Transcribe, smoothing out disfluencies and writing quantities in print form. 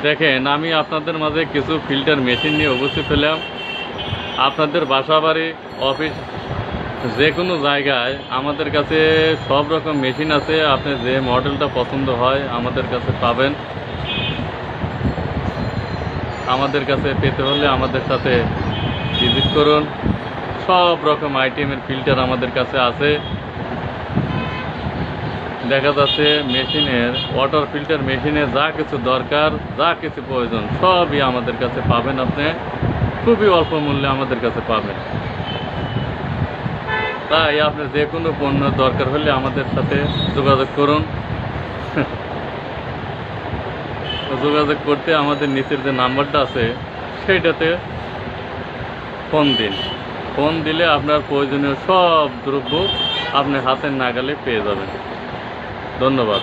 দেখেন, আমি আপনাদের মাঝে কিছু ফিল্টার মেশিন নিয়ে উপস্থিত হলাম। আপনাদের বাসা বাড়ি, অফিস, যে কোনো জায়গায় আমাদের কাছে সব রকম মেশিন আছে। আপনি যে মডেলটা পছন্দ হয় আমাদের কাছে পাবেন। আমাদের কাছে পেতে হলে আমাদের সাথে ভিজিট করুন। সব রকম আইটেমের ফিল্টার আমাদের কাছে আছে। দেখা যাচ্ছে মেশিনের, ওয়াটার ফিল্টার মেশিনে যা কিছু দরকার, যা কিছু প্রয়োজন সবই আমাদের কাছে পাবেন। আপনি খুবই অল্প মূল্যে আমাদের কাছে পাবেন। তাই আপনার যে কোনো পণ্য দরকার হলে আমাদের সাথে যোগাযোগ করুন। যোগাযোগ করতে আমাদের নিচের যে নাম্বারটা আছে সেইটাতে ফোন দিন। ফোন দিলে আপনার প্রয়োজনীয় সব দ্রব্য আপনি হাতের নাগালে পেয়ে যাবেন। ধন্যবাদ।